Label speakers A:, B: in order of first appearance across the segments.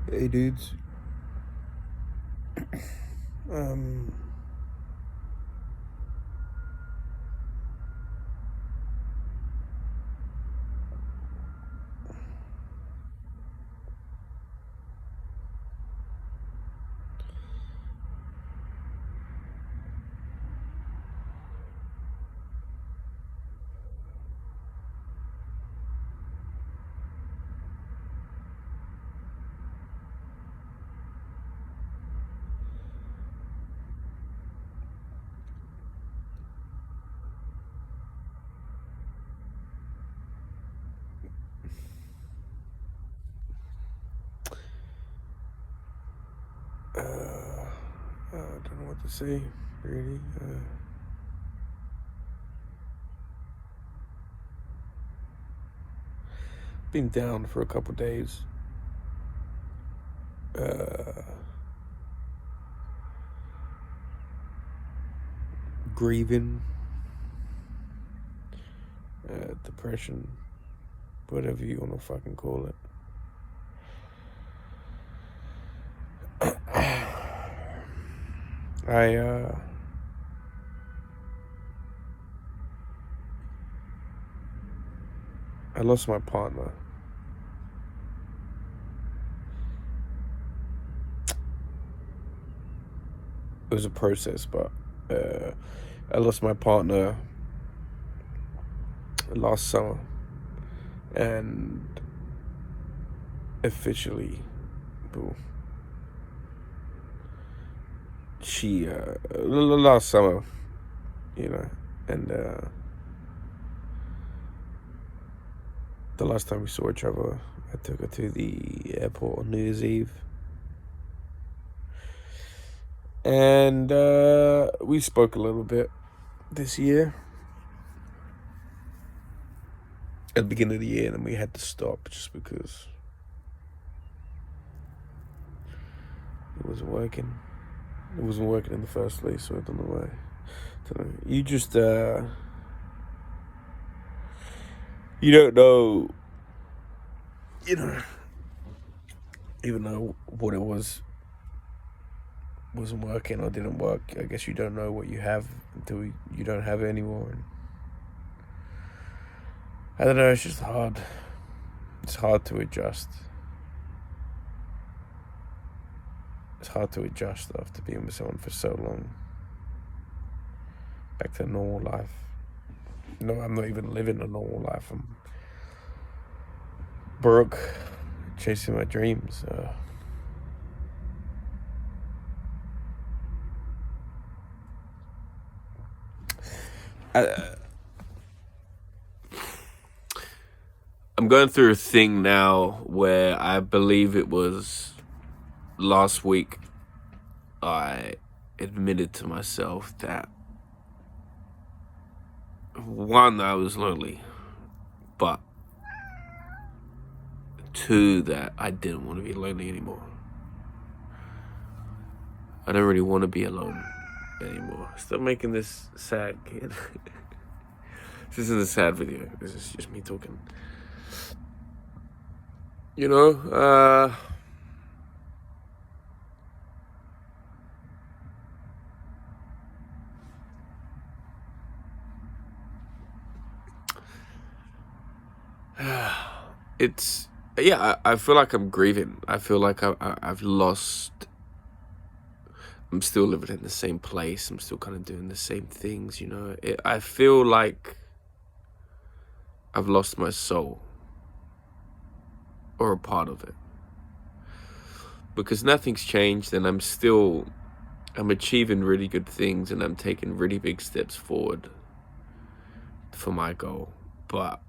A: Hey dudes. Um I don't know what to say, really. Been down for a couple days. Grieving, depression, whatever you want to fucking call it. I lost my partner. It was a process, but I lost my partner last summer, and officially, she last summer, and the last time we saw each other, I took her to the airport on New Year's Eve. And we spoke a little bit this year, at the beginning of the year, and then we had to stop just because it wasn't working. It wasn't working in the first place, so I don't know why. You just, you don't know, even though what it wasn't working or didn't work. I guess you don't know what you have until you don't have it anymore. And I don't know, it's just hard. It's hard to adjust. It's hard to adjust after being with someone for so long. Back to normal life. No, I'm not even living a normal life. I'm broke, chasing my dreams. I'm going through a thing now where I believe it was last week I admitted to myself that, one, I was lonely, but two, that I didn't want to be lonely anymore. I don't really want to be alone anymore. Stop making this sad, kid. This isn't a sad video. This is just me talking. It's, yeah, I feel like I'm grieving. I feel like I've lost. I'm still living in the same place. I'm still kind of doing the same things, I feel like I've lost my soul, or a part of it, because nothing's changed, and I'm achieving really good things, and I'm taking really big steps forward for my goal. But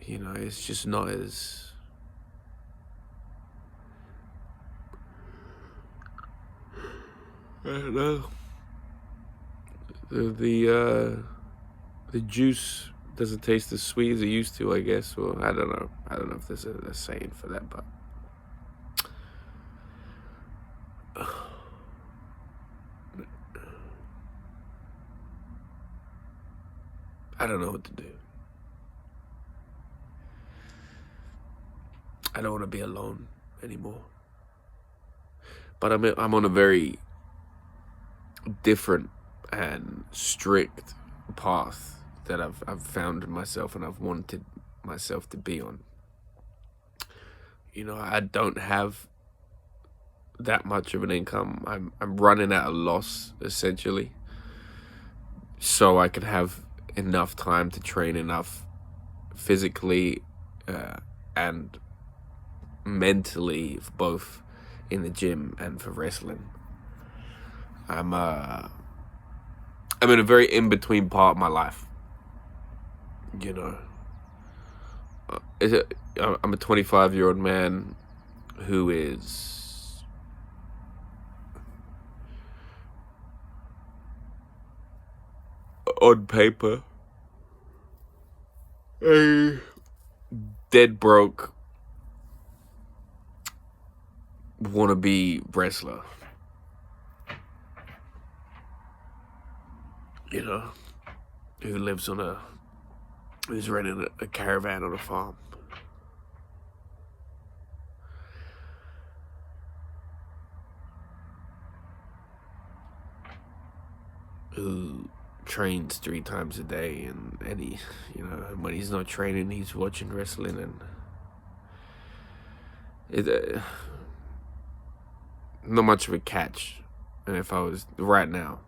A: it's just not as, I don't know. The juice doesn't taste as sweet as it used to, I guess. Well, I don't know. I don't know if there's a saying for that, but I don't know what to do. I don't want to be alone anymore. But I'm on a very different and strict path that I've found myself and I've wanted myself to be on. You know, I don't have that much of an income. I'm running at a loss essentially, so I can have enough time to train enough physically and mentally, both in the gym and for wrestling. I'm in a very in-between part of my life. You know, I'm a 25-year-old man who is on paper a dead broke wannabe wrestler. You know, who's renting a caravan on a farm. Who trains 3 times a day, and he, you know, when he's not training, he's watching wrestling, and it not much of a catch. And if I was right now,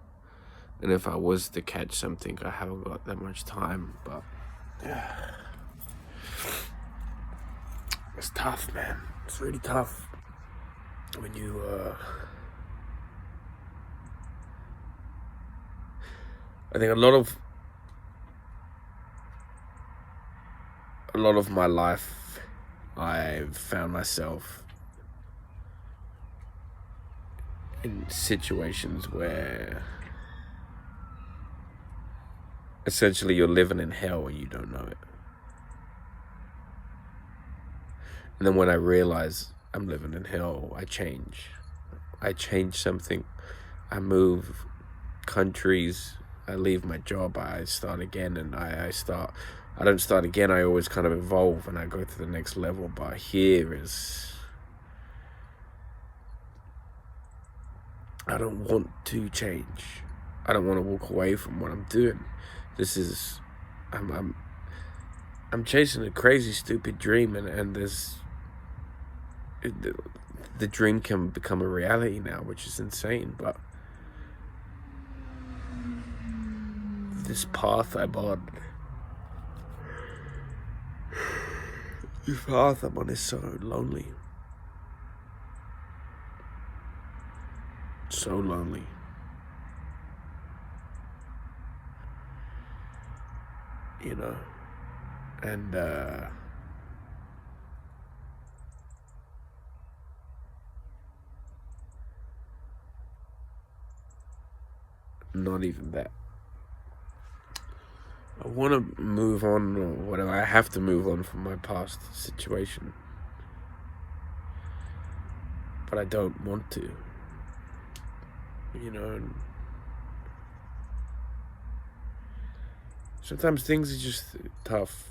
A: and if I was to catch something, I haven't got that much time, but yeah, it's tough, man. It's really tough when you I think a lot of my life, I've found myself in situations where essentially you're living in hell and you don't know it. And then when I realize I'm living in hell, I change. I change something. I move countries. I leave my job. I start again, and I don't start again. I always kind of evolve and I go to the next level. But here is, I don't want to change. I don't want to walk away from what I'm doing. This is, I'm chasing a crazy, stupid dream, and the dream can become a reality now, which is insane. But this path I'm on, is so lonely. So lonely. You know, and not even that. I want to move on, or whatever. I have to move on from my past situation, but I don't want to. You know, and sometimes things are just tough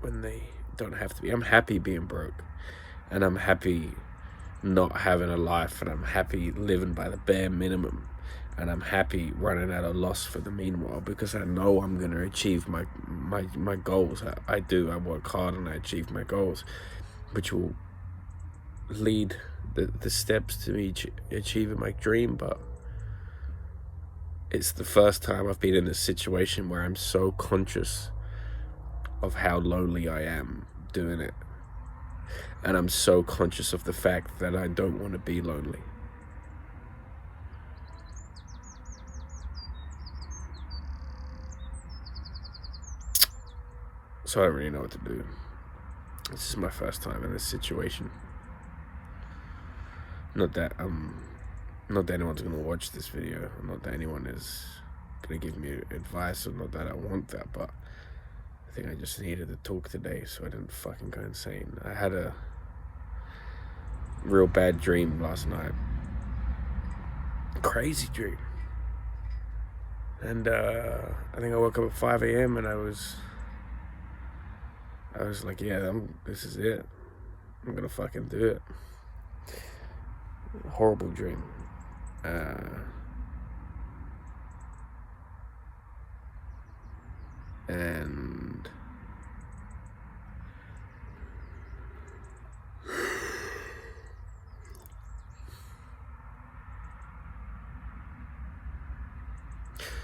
A: when they don't have to be. I'm happy being broke, and I'm happy not having a life, and I'm happy living by the bare minimum, and I'm happy running at a loss for the meanwhile, because I know I'm going to achieve my goals. I do. I work hard and I achieve my goals, which will lead the steps to me achieving my dream. But it's the first time I've been in a situation where I'm so conscious of how lonely I am doing it. And I'm so conscious of the fact that I don't want to be lonely. So I don't really know what to do. This is my first time in this situation. Not that anyone's gonna watch this video. Not that anyone is gonna give me advice, or not that I want that, but I think I just needed to talk today so I didn't fucking go insane. I had a real bad dream last night. Crazy dream. And I think I woke up at 5 a.m. and I was I was like, yeah, this is it. I'm gonna fucking do it. Horrible dream. And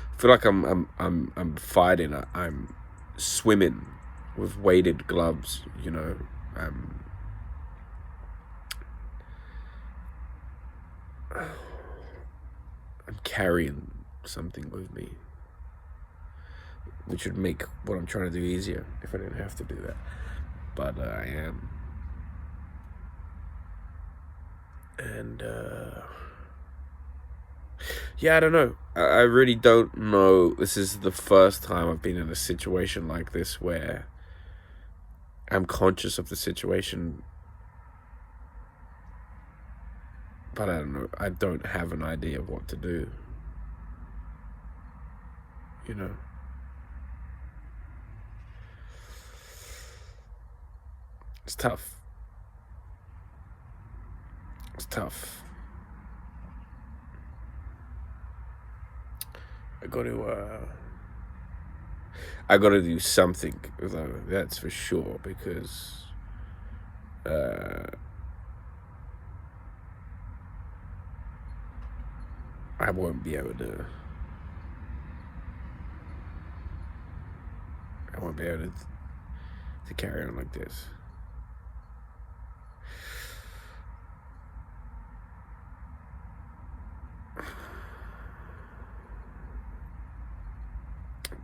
A: I feel like I'm fighting. I'm swimming with weighted gloves. You know, I'm carrying something with me, which would make what I'm trying to do easier if I didn't have to do that. But I am, and yeah, I don't know. I really don't know. This is the first time I've been in a situation like this where I'm conscious of the situation, but I don't know. I don't have an idea of what to do. You know. It's tough. It's tough. I got to do something, though, that's for sure, because I won't be able to. I won't be able to carry on like this.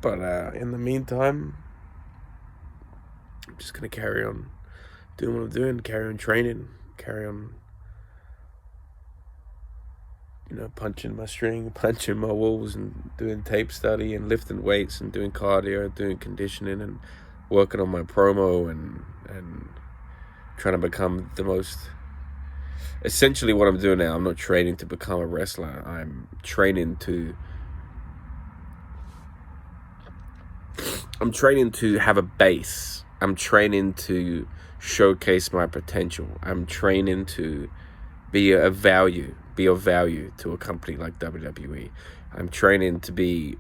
A: But in the meantime, I'm just gonna carry on doing what I'm doing, carry on training, carry on, punching my string, punching my walls, and doing tape study, and lifting weights, and doing cardio, doing conditioning, and working on my promo, and trying to become the most. Essentially, what I'm doing now, I'm not training to become a wrestler. I'm training to have a base. I'm training to showcase my potential. I'm training to be of value to a company like WWE. I'm training to be,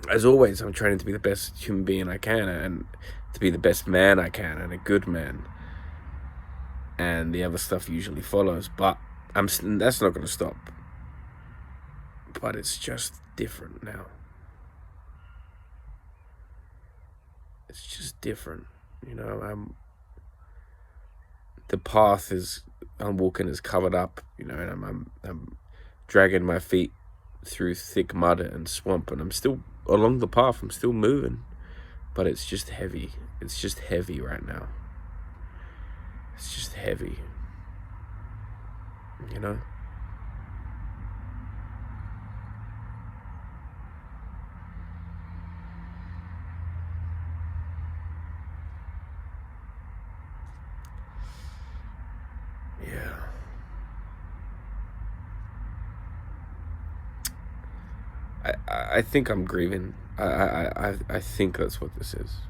A: as always, I'm training to be the best human being I can, and to be the best man I can, and a good man. And the other stuff usually follows, but that's not going to stop. But it's just different now. It's just different, the path I'm walking is covered up, and I'm dragging my feet through thick mud and swamp, and I'm still along the path. I'm still moving, but it's just heavy. It's just heavy right now. It's just heavy, Yeah. I think I'm grieving. I think that's what this is.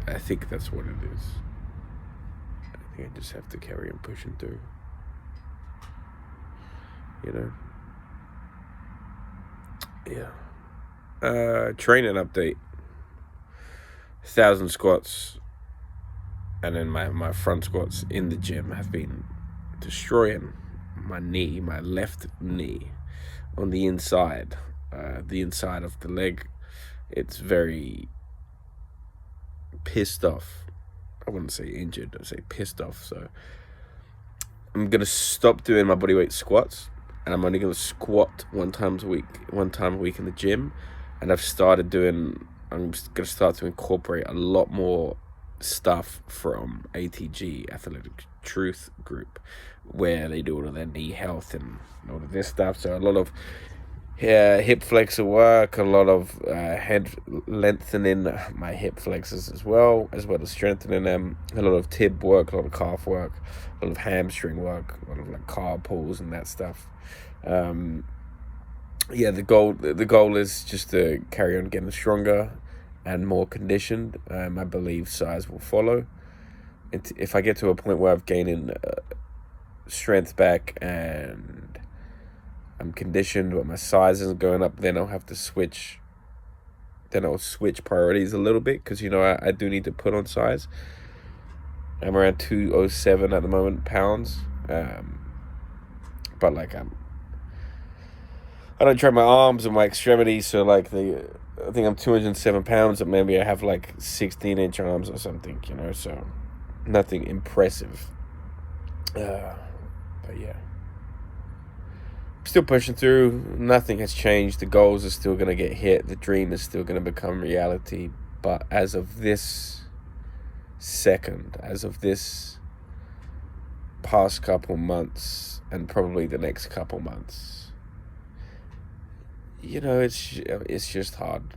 A: I think that's what it is. I think I just have to carry on pushing through. Yeah. Training update. 1,000 squats, and then my front squats in the gym have been destroying my left knee, on the inside of the leg. It's very pissed off. I wouldn't say injured, I'd say pissed off. So I'm gonna stop doing my bodyweight squats, and I'm only gonna squat one time a week in the gym. And I'm just gonna start to incorporate a lot more stuff from ATG, Athletic Truth Group, where they do all of their knee health and all of this stuff. So a lot of hip flexor work, a lot of head lengthening my hip flexors as well as strengthening them, a lot of tib work, a lot of calf work, a lot of hamstring work, a lot of like car pulls and that stuff. yeah, the goal is just to carry on getting stronger and more conditioned. I believe size will follow. If I get to a point where I've gained in strength back and I'm conditioned, but my size isn't going up, then I'll have to switch. Then I'll switch priorities a little bit because I do need to put on size. I'm around 207 at the moment pounds, but like I don't train my arms and my extremities, so like I think I'm 207 pounds, and maybe I have like 16-inch arms or something, so nothing impressive. But yeah, still pushing through. Nothing has changed. The goals are still going to get hit. The dream is still going to become reality. But as of this second, as of this past couple months, and probably the next couple months, it's just hard.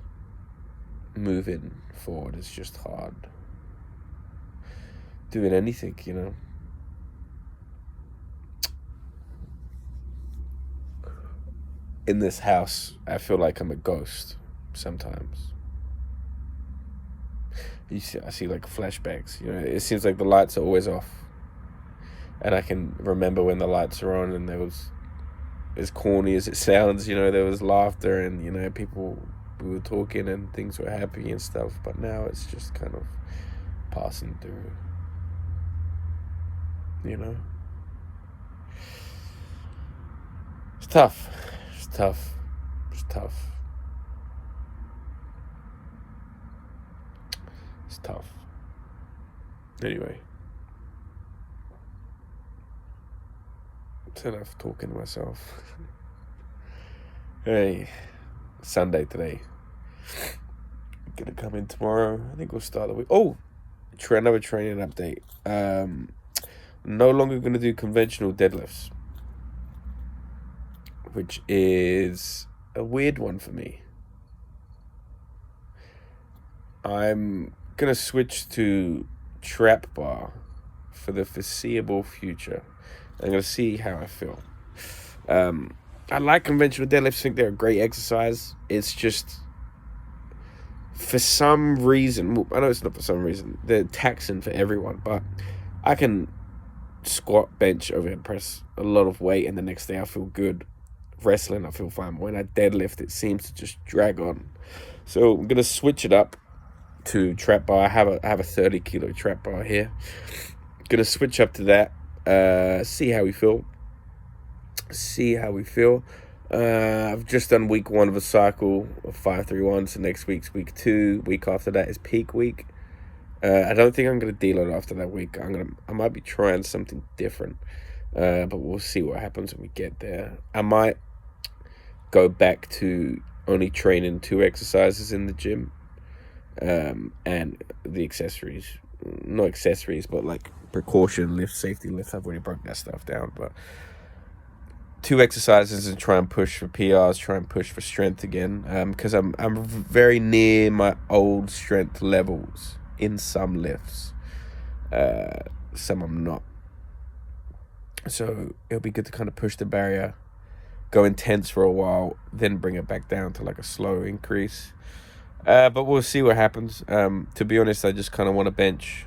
A: Moving forward is just hard. Doing anything, In this house, I feel like I'm a ghost sometimes. I see like flashbacks. It seems like the lights are always off, and I can remember when the lights are on, and there was, as corny as it sounds, there was laughter, and we were talking and things were happy and stuff. But now it's just kind of passing through. It's tough. It's tough. It's tough. It's tough. Anyway. It's enough talking to myself. Hey, Sunday today. Gonna come in tomorrow. I think we'll start the week. Oh, another training update. No longer gonna do conventional deadlifts, which is a weird one for me. I'm gonna switch to trap bar for the foreseeable future. I'm gonna see how I feel. I like conventional deadlifts. I think they're a great exercise. It's just, for some reason, I know it's not for some reason, they're taxing for everyone, but I can squat, bench, overhead press a lot of weight, and the next day I feel good. Wrestling, I feel fine. But when I deadlift, it seems to just drag on. So I'm gonna switch it up to trap bar. I have a 30-kilo trap bar here. Gonna switch up to that. See how we feel. I've just done week 1 of a cycle of 5-3-1. So next week's week 2. Week after that is peak week. I don't think I'm gonna deload after that week. I might be trying something different. But we'll see what happens when we get there. I might go back to only training 2 exercises in the gym, and the accessories, not accessories, but like precaution lifts, safety lifts. I've already broke that stuff down, but 2 exercises and try and push for PRs, try and push for strength again, because I'm very near my old strength levels in some lifts, some I'm not. So it'll be good to kind of push the barrier, go intense for a while, then bring it back down to like a slow increase. But we'll see what happens. To be honest, I just kind of want to bench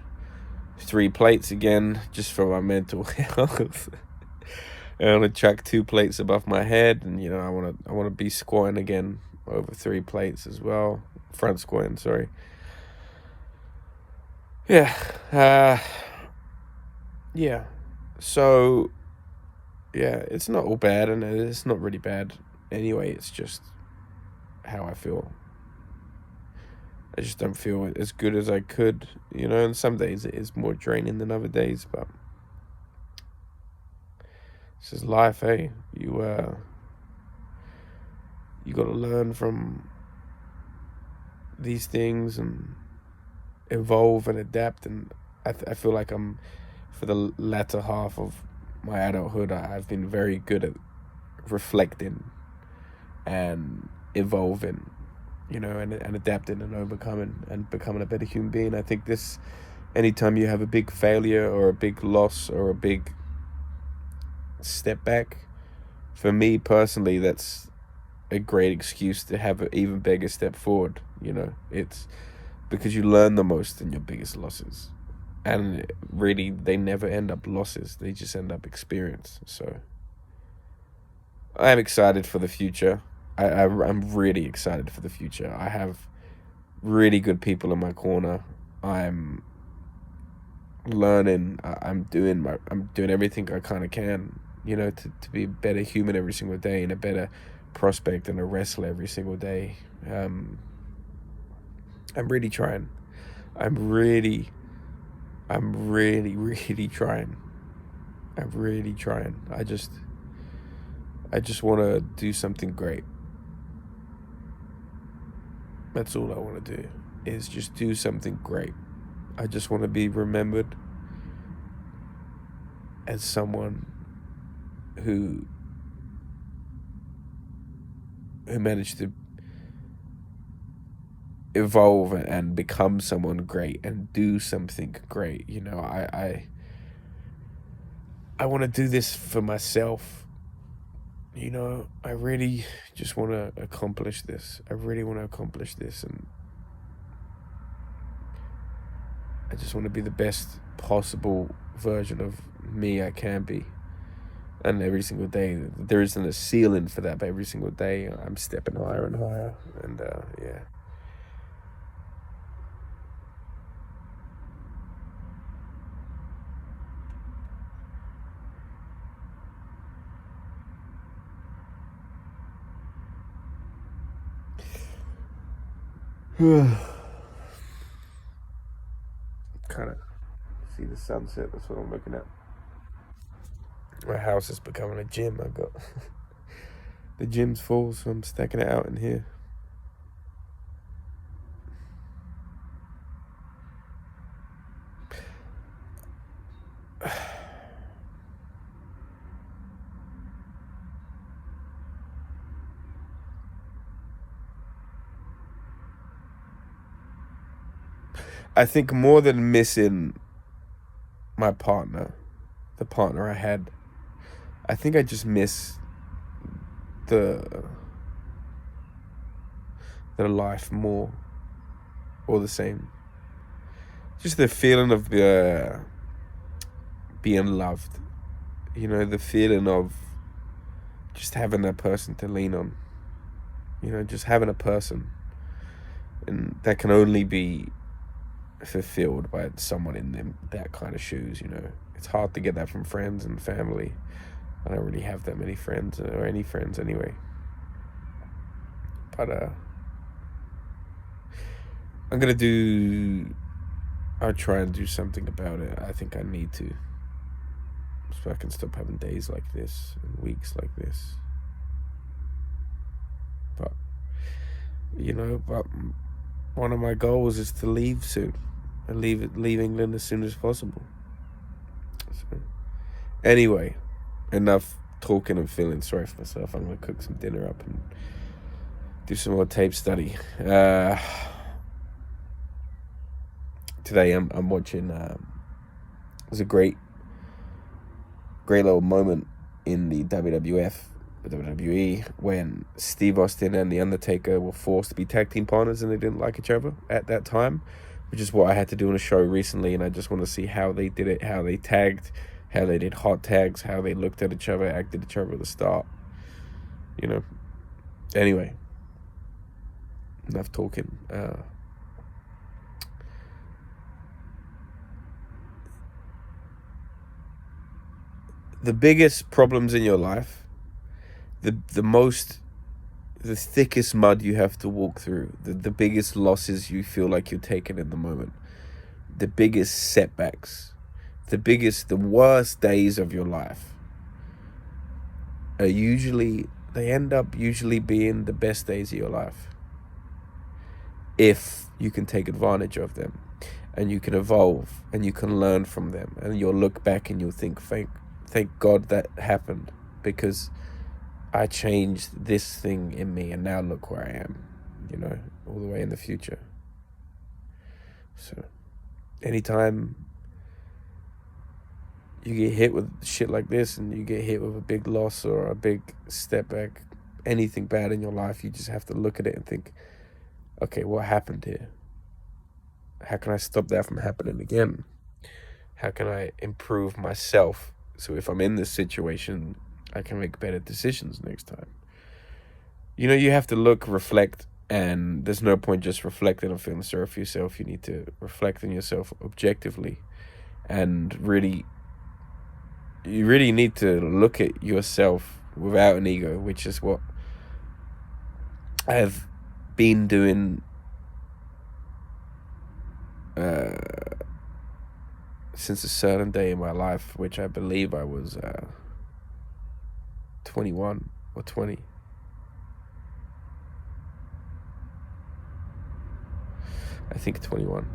A: 3 plates again, just for my mental health. I want to chuck 2 plates above my head, and I want to be squatting again over 3 plates as well. Front squatting, sorry. Yeah. Yeah. So, yeah, it's not all bad, and it's not really bad anyway. It's just how I feel. I just don't feel as good as I could, and some days it is more draining than other days, but this is life, eh? You got to learn from these things and evolve and adapt, and I feel like for the latter half of my adulthood, I've been very good at reflecting and evolving, and adapting and overcoming and becoming a better human being. I think anytime you have a big failure or a big loss or a big step back, for me personally, that's a great excuse to have an even bigger step forward. You know, it's because you learn the most in your biggest losses, and really they never end up losses, they just end up experience. So I am excited for the future. I'm really excited for the future. I have really good people in my corner. I'm learning. I'm doing everything I kind of can, you know, to be a better human every single day, and a better prospect and a wrestler every single day. I'm really trying. I'm really, really trying. I'm really trying. I just want to do something great. That's all I want to do, is just do something great. I just want to be remembered as someone who managed to evolve and become someone great and do something great. You know, I want to do this for myself. You know, I really just want to accomplish this. I really want to accomplish this, and I just want to be the best possible version of me I can be. And every single day, there isn't a ceiling for that, but every single day I'm stepping higher and higher. And yeah. Kind of see the sunset. That's what I'm looking at. My house is becoming a gym. I got the gym's full, so I'm stacking it out in here. I think more than missing my partner, the partner I had, I think I just miss the life more, or the same. Just the feeling of being loved. You know, the feeling of just having that person to lean on. You know, just having a person, and that can only be fulfilled by someone in that kind of shoes. You know, it's hard to get that from friends and family. I don't really have that many friends, or any friends anyway. But I'll try and do something about it. I think I need to, so I can stop having days like this and weeks like this. But you know, one of my goals is to leave soon, and leave England as soon as possible. So, anyway, enough talking and feeling sorry for myself. I'm gonna cook some dinner up and do some more tape study. Today I'm watching. There's a great little moment in the WWF, the WWE, when Steve Austin and The Undertaker were forced to be tag team partners, and they didn't like each other at that time, which is what I had to do on a show recently, and I just want to see how they did it, how they tagged, how they did hot tags, how they looked at each other, acted each other at the start. You know. Anyway, enough talking. The biggest problems in your life, the thickest mud you have to walk through, the biggest losses you feel like you're taking in the moment, the biggest setbacks, the worst days of your life they end up usually being the best days of your life, if you can take advantage of them, and you can evolve, and you can learn from them, and you'll look back and you'll think, thank God that happened, because I changed this thing in me, and now look where I am, you know, all the way in the future. So anytime you get hit with shit like this, and you get hit with a big loss or a big step back, anything bad in your life, you just have to look at it and think, okay, what happened here? How can I stop that from happening again? How can I improve myself so if I'm in this situation, I can make better decisions next time? You know, you have to look, reflect, and there's no point just reflecting on feeling sorry for yourself. You need to reflect on yourself objectively, and you really need to look at yourself without an ego, which is what I've been doing since a certain day in my life, which I believe I was 21 or 20. I think 21.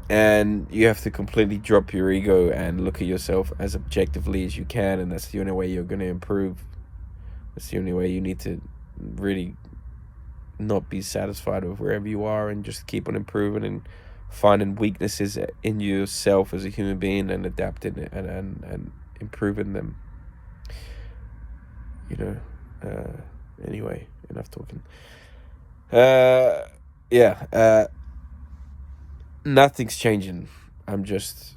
A: And you have to completely drop your ego and look at yourself as objectively as you can, and that's the only way you're going to improve. That's the only way. You need to really not be satisfied with wherever you are and just keep on improving and finding weaknesses in yourself as a human being and adapting it and improving them. You know, anyway, enough talking. Nothing's changing. I'm just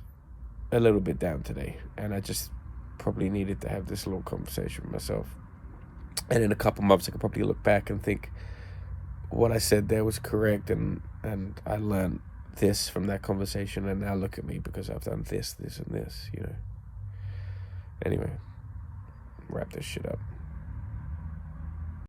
A: a little bit down today, and I just probably needed to have this little conversation with myself. And in a couple months, I could probably look back and think what I said there was correct, and I learned this from that conversation, and now look at me because I've done this, and this, you know. Anyway, wrap this shit up.